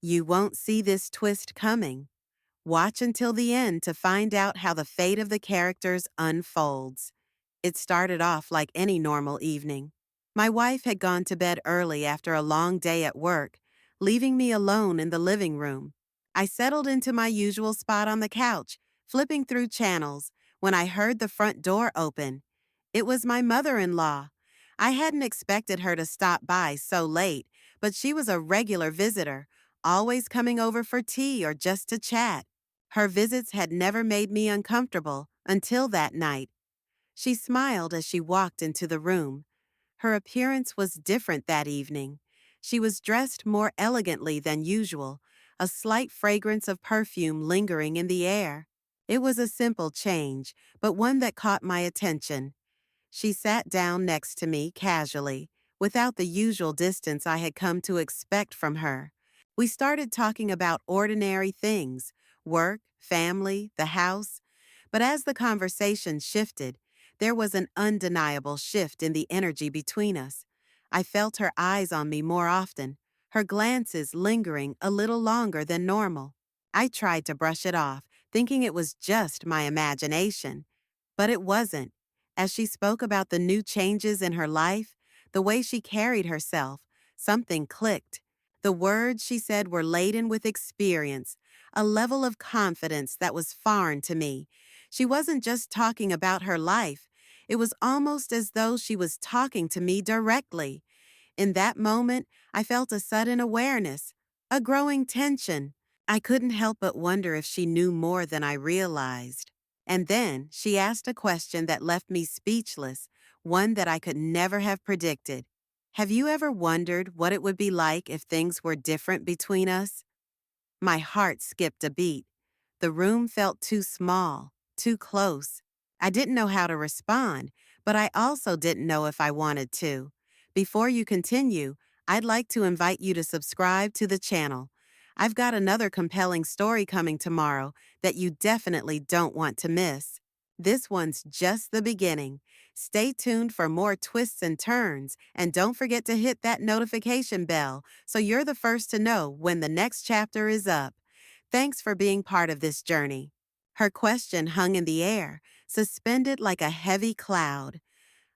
You won't see this twist coming. Watch until the end to find out how the fate of the characters unfolds. It started off like any normal evening. My wife had gone to bed early after a long day at work, leaving me alone in the living room. I settled into my usual spot on the couch, flipping through channels, when I heard the front door open. It was my mother-in-law. I hadn't expected her to stop by so late, but she was a regular visitor, always coming over for tea or just to chat. Her visits had never made me uncomfortable until that night. She smiled as she walked into the room. Her appearance was different that evening. She was dressed more elegantly than usual, a slight fragrance of perfume lingering in the air. It was a simple change, but one that caught my attention. She sat down next to me casually, without the usual distance I had come to expect from her. We started talking about ordinary things, work, family, the house. But as the conversation shifted, there was an undeniable shift in the energy between us. I felt her eyes on me more often, her glances lingering a little longer than normal. I tried to brush it off, thinking it was just my imagination. But it wasn't. As she spoke about the new changes in her life, the way she carried herself, something clicked. The words she said were laden with experience, a level of confidence that was foreign to me. She wasn't just talking about her life. It was almost as though she was talking to me directly. In that moment, I felt a sudden awareness, a growing tension. I couldn't help but wonder if she knew more than I realized. And then she asked a question that left me speechless, one that I could never have predicted. Have you ever wondered what it would be like if things were different between us? My heart skipped a beat. The room felt too small, too close. I didn't know how to respond, but I also didn't know if I wanted to. Before you continue, I'd like to invite you to subscribe to the channel. I've got another compelling story coming tomorrow that you definitely don't want to miss. This one's just the beginning. Stay tuned for more twists and turns, and don't forget to hit that notification bell so you're the first to know when the next chapter is up. Thanks for being part of this journey. Her question hung in the air, suspended like a heavy cloud.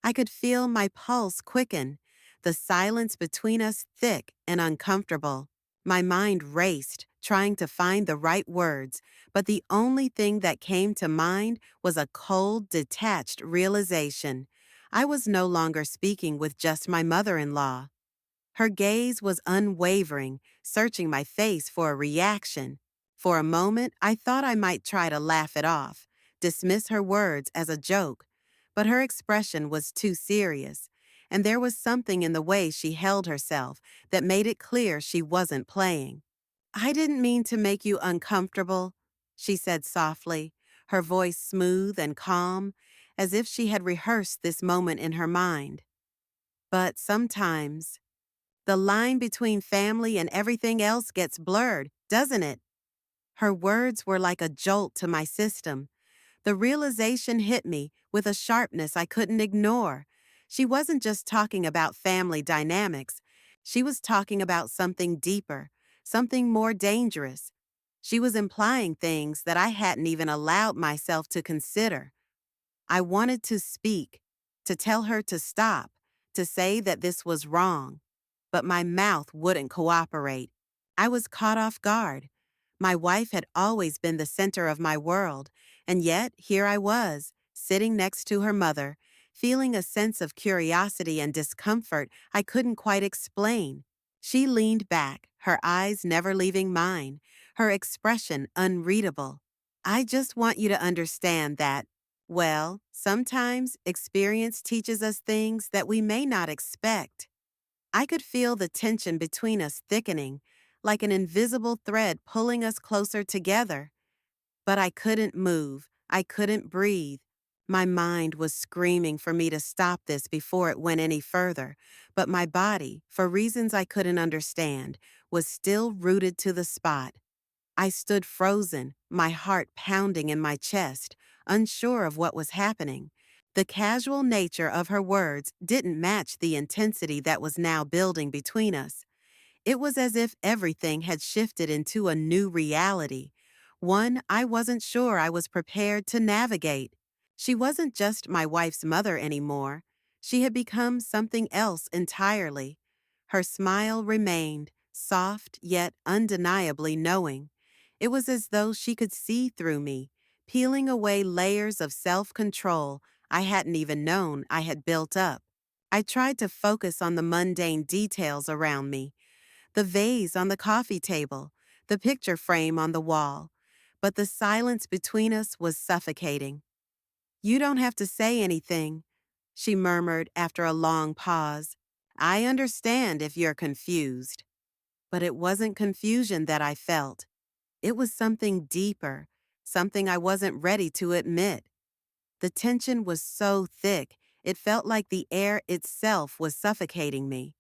I could feel my pulse quicken, the silence between us thick and uncomfortable. My mind raced, trying to find the right words, but the only thing that came to mind was a cold, detached realization. I was no longer speaking with just my mother-in-law. Her gaze was unwavering, searching my face for a reaction. For a moment, I thought I might try to laugh it off, dismiss her words as a joke, but her expression was too serious, and there was something in the way she held herself that made it clear she wasn't playing. I didn't mean to make you uncomfortable, she said softly, her voice smooth and calm, as if she had rehearsed this moment in her mind. But sometimes, the line between family and everything else gets blurred, doesn't it? Her words were like a jolt to my system. The realization hit me with a sharpness I couldn't ignore. She wasn't just talking about family dynamics. She was talking about something deeper, something more dangerous. She was implying things that I hadn't even allowed myself to consider. I wanted to speak, to tell her to stop, to say that this was wrong, but my mouth wouldn't cooperate. I was caught off guard. My wife had always been the center of my world, and yet here I was, sitting next to her mother, feeling a sense of curiosity and discomfort I couldn't quite explain. She leaned back, her eyes never leaving mine, her expression unreadable. I just want you to understand that, well, sometimes experience teaches us things that we may not expect. I could feel the tension between us thickening, like an invisible thread pulling us closer together. But I couldn't move. I couldn't breathe. My mind was screaming for me to stop this before it went any further, but my body, for reasons I couldn't understand, was still rooted to the spot. I stood frozen, my heart pounding in my chest, unsure of what was happening. The casual nature of her words didn't match the intensity that was now building between us. It was as if everything had shifted into a new reality, one I wasn't sure I was prepared to navigate. She wasn't just my wife's mother anymore. She had become something else entirely. Her smile remained, soft yet undeniably knowing. It was as though she could see through me, peeling away layers of self-control I hadn't even known I had built up. I tried to focus on the mundane details around me, the vase on the coffee table, the picture frame on the wall, but the silence between us was suffocating. "You don't have to say anything," she murmured after a long pause. "I understand if you're confused." But it wasn't confusion that I felt. It was something deeper, something I wasn't ready to admit. The tension was so thick, it felt like the air itself was suffocating me.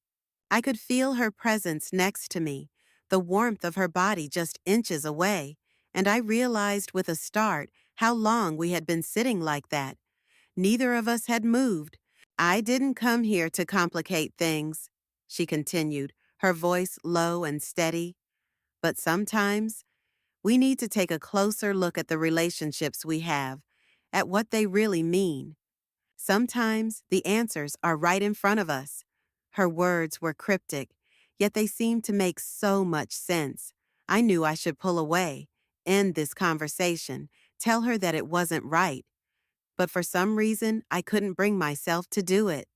I could feel her presence next to me, the warmth of her body just inches away, and I realized with a start how long we had been sitting like that. Neither of us had moved. "I didn't come here to complicate things," she continued, her voice low and steady. "But sometimes we need to take a closer look at the relationships we have, at what they really mean. Sometimes the answers are right in front of us." Her words were cryptic, yet they seemed to make so much sense. I knew I should pull away, end this conversation, tell her that it wasn't right. But for some reason, I couldn't bring myself to do it.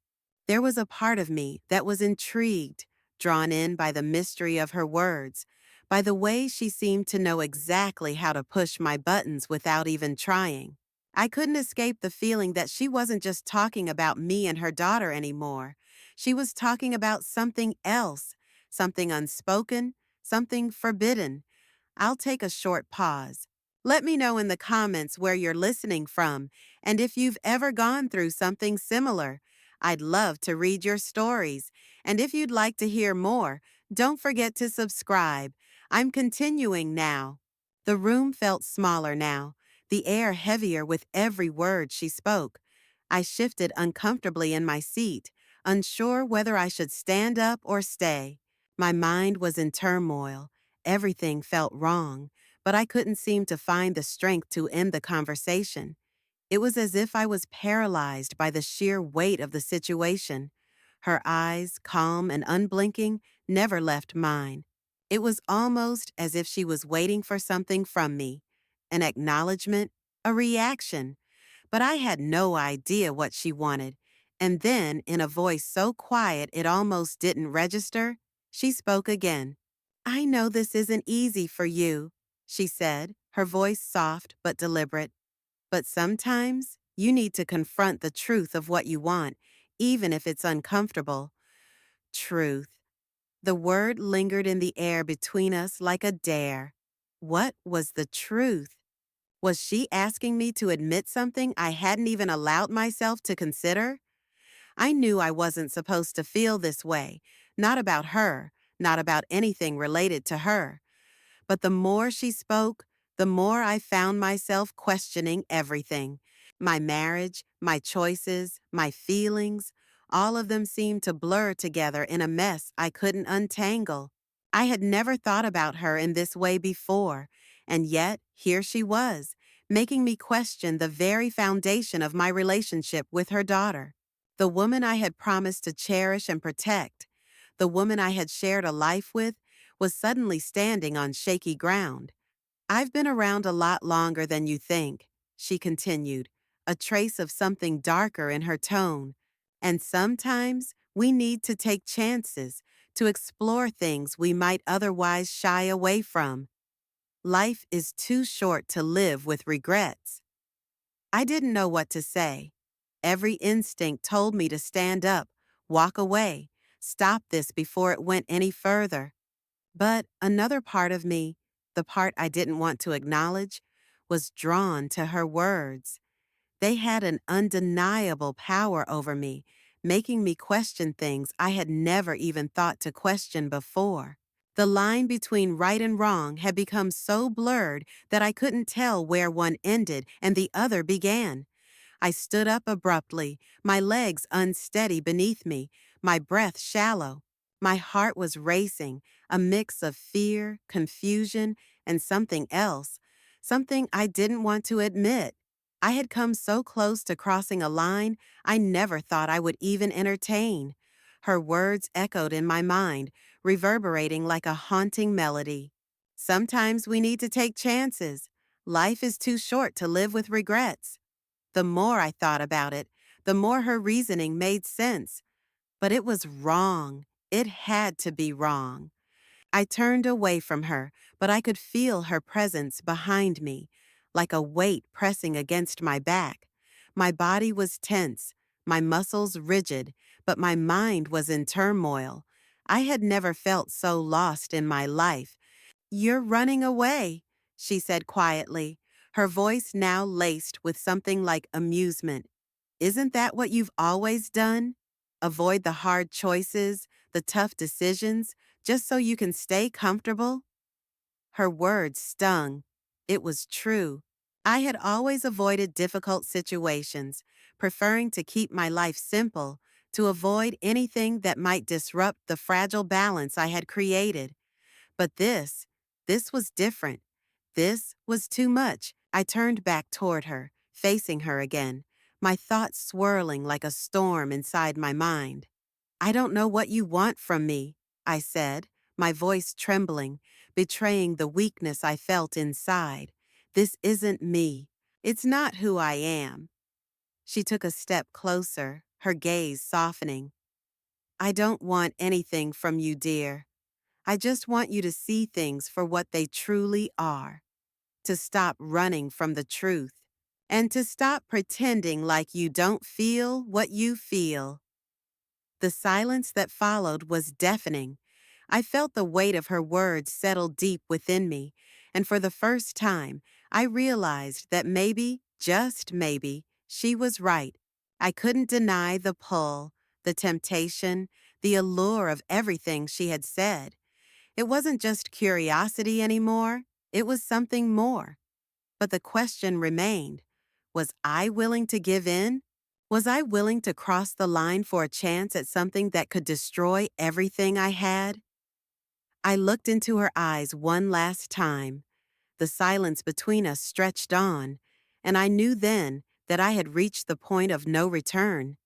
There was a part of me that was intrigued, drawn in by the mystery of her words, by the way she seemed to know exactly how to push my buttons without even trying. I couldn't escape the feeling that she wasn't just talking about me and her daughter anymore. She was talking about something else, something unspoken, something forbidden. I'll take a short pause. Let me know in the comments where you're listening from and if you've ever gone through something similar. I'd love to read your stories. And if you'd like to hear more, don't forget to subscribe. I'm continuing now. The room felt smaller now, the air heavier with every word she spoke. I shifted uncomfortably in my seat, unsure whether I should stand up or stay. My mind was in turmoil. Everything felt wrong, but I couldn't seem to find the strength to end the conversation. It was as if I was paralyzed by the sheer weight of the situation. Her eyes, calm and unblinking, never left mine. It was almost as if she was waiting for something from me, an acknowledgement, a reaction. But I had no idea what she wanted. And then, in a voice so quiet it almost didn't register, she spoke again. "I know this isn't easy for you," she said, her voice soft but deliberate. "But sometimes you need to confront the truth of what you want, even if it's uncomfortable." Truth. The word lingered in the air between us like a dare. What was the truth? Was she asking me to admit something I hadn't even allowed myself to consider? I knew I wasn't supposed to feel this way, not about her, not about anything related to her. But the more she spoke, the more I found myself questioning everything. My marriage, my choices, my feelings, all of them seemed to blur together in a mess I couldn't untangle. I had never thought about her in this way before, and yet here she was, making me question the very foundation of my relationship with her daughter. The woman I had promised to cherish and protect, the woman I had shared a life with, was suddenly standing on shaky ground. "I've been around a lot longer than you think," she continued, a trace of something darker in her tone. "And sometimes we need to take chances, to explore things we might otherwise shy away from. Life is too short to live with regrets." I didn't know what to say. Every instinct told me to stand up, walk away, stop this before it went any further. But another part of me, the part I didn't want to acknowledge, was drawn to her words. They had an undeniable power over me, making me question things I had never even thought to question before. The line between right and wrong had become so blurred that I couldn't tell where one ended and the other began. I stood up abruptly, my legs unsteady beneath me, my breath shallow. My heart was racing, a mix of fear, confusion, and something else, something I didn't want to admit. I had come so close to crossing a line I never thought I would even entertain. Her words echoed in my mind, reverberating like a haunting melody. Sometimes we need to take chances. Life is too short to live with regrets. The more I thought about it, the more her reasoning made sense. But it was wrong. It had to be wrong. I turned away from her, but I could feel her presence behind me, like a weight pressing against my back. My body was tense, my muscles rigid, but my mind was in turmoil. I had never felt so lost in my life. "You're running away," she said quietly, her voice now laced with something like amusement. "Isn't that what you've always done? Avoid the hard choices, the tough decisions, just so you can stay comfortable?" Her words stung. It was true. I had always avoided difficult situations, preferring to keep my life simple, to avoid anything that might disrupt the fragile balance I had created. But this was different. This was too much. I turned back toward her, facing her again, my thoughts swirling like a storm inside my mind. "I don't know what you want from me," I said, my voice trembling, betraying the weakness I felt inside. "This isn't me. It's not who I am." She took a step closer, her gaze softening. "I don't want anything from you, dear. I just want you to see things for what they truly are, to stop running from the truth, and to stop pretending like you don't feel what you feel." The silence that followed was deafening. I felt the weight of her words settle deep within me, and for the first time, I realized that maybe, just maybe, she was right. I couldn't deny the pull, the temptation, the allure of everything she had said. It wasn't just curiosity anymore, it was something more. But the question remained, was I willing to give in? Was I willing to cross the line for a chance at something that could destroy everything I had? I looked into her eyes one last time. The silence between us stretched on, and I knew then that I had reached the point of no return.